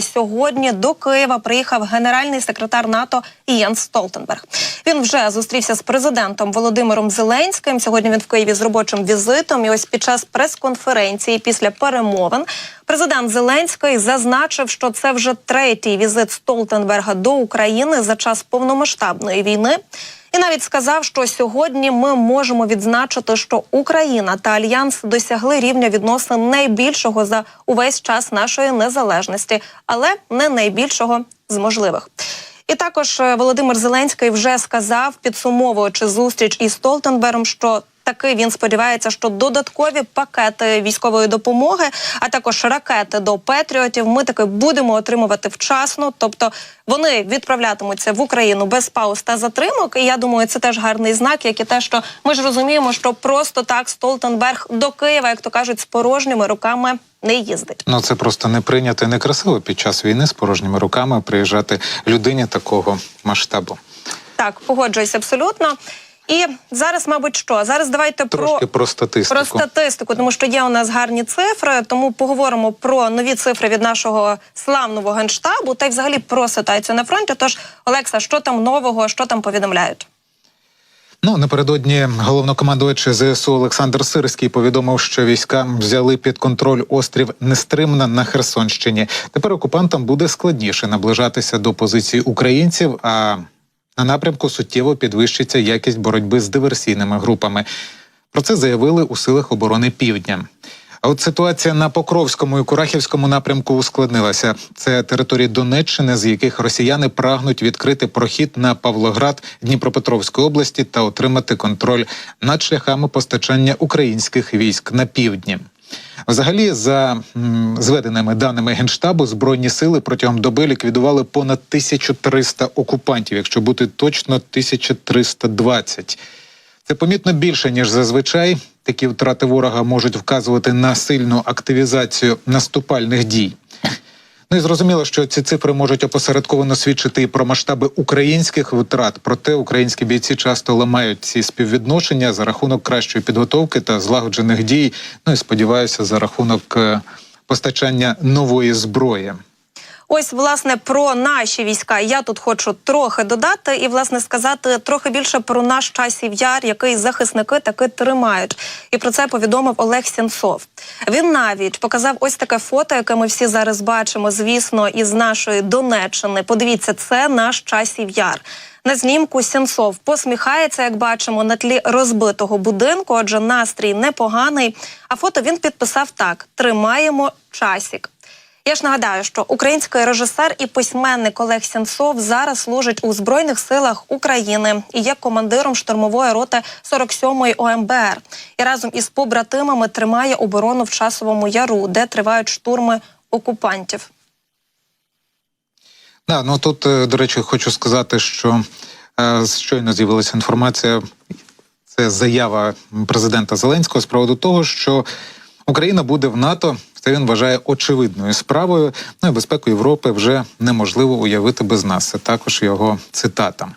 Сьогодні до Києва приїхав генеральний секретар НАТО Єнс Столтенберг. Він вже зустрівся з президентом Володимиром Зеленським. Сьогодні він в Києві з робочим візитом. І ось під час прес-конференції після перемовин президент Зеленський зазначив, що це вже третій візит Столтенберга до України за час повномасштабної війни. І навіть сказав, що сьогодні ми можемо відзначити, що Україна та Альянс досягли рівня відносин найбільшого за увесь час нашої незалежності, але не найбільшого з можливих. І також Володимир Зеленський вже сказав, підсумовуючи зустріч із Столтенбергом, що таки він сподівається, що додаткові пакети військової допомоги, а також ракети до Петріотів ми таки будемо отримувати вчасно. Тобто вони відправлятимуться в Україну без пауз та затримок. І я думаю, це теж гарний знак, як і те, що ми ж розуміємо, що просто так Столтенберг до Києва, як то кажуть, з порожніми руками не їздить. Ну це просто не прийнято і не красиво під час війни з порожніми руками приїжджати людині такого масштабу. Так, погоджуюсь абсолютно. І зараз, мабуть, що? Зараз давайте про статистику. Про статистику, тому що є у нас гарні цифри, тому поговоримо про нові цифри від нашого славного Генштабу та й взагалі про ситуацію на фронті. Тож, Олекса, що там нового, що там повідомляють? Напередодні головнокомандувач ЗСУ Олександр Сирський повідомив, що війська взяли під контроль острів Нестримна на Херсонщині. Тепер окупантам буде складніше наближатися до позицій українців, а на напрямку суттєво підвищиться якість боротьби з диверсійними групами. Про це заявили у Силах оборони Півдня. А от ситуація на Покровському і Курахівському напрямку ускладнилася. Це території Донеччини, з яких росіяни прагнуть відкрити прохід на Павлоград Дніпропетровської області та отримати контроль над шляхами постачання українських військ на півдні. Взагалі, за зведеними даними Генштабу, Збройні сили протягом доби ліквідували понад 1300 окупантів, якщо бути точно 1320. Це помітно більше, ніж зазвичай. Такі втрати ворога можуть вказувати на сильну активізацію наступальних дій. І зрозуміло, що ці цифри можуть опосередковано свідчити і про масштаби українських втрат. Проте українські бійці часто ламають ці співвідношення за рахунок кращої підготовки та злагоджених дій. І сподіваюся, за рахунок постачання нової зброї. Ось, власне, про наші війська я тут хочу трохи додати і, власне, сказати трохи більше про наш Часів Яр, який захисники таки тримають. І про це повідомив Олег Сенцов. Він навіть показав ось таке фото, яке ми всі зараз бачимо, звісно, із нашої Донеччини. Подивіться, це наш Часів Яр. На знімку Сенцов посміхається, як бачимо, на тлі розбитого будинку, отже, настрій непоганий. А фото він підписав так: «Тримаємо часік». Я ж нагадаю, що український режисер і письменник Олег Сенцов зараз служить у Збройних силах України і є командиром штурмової роти 47-ї ОМБР. І разом із побратимами тримає оборону в Часовому Яру, де тривають штурми окупантів. Тут, до речі, хочу сказати, що щойно з'явилася інформація, це заява президента Зеленського з приводу того, що Україна буде в НАТО. Це він вважає очевидною справою. І безпеку Європи вже неможливо уявити без нас. Це також його цитата.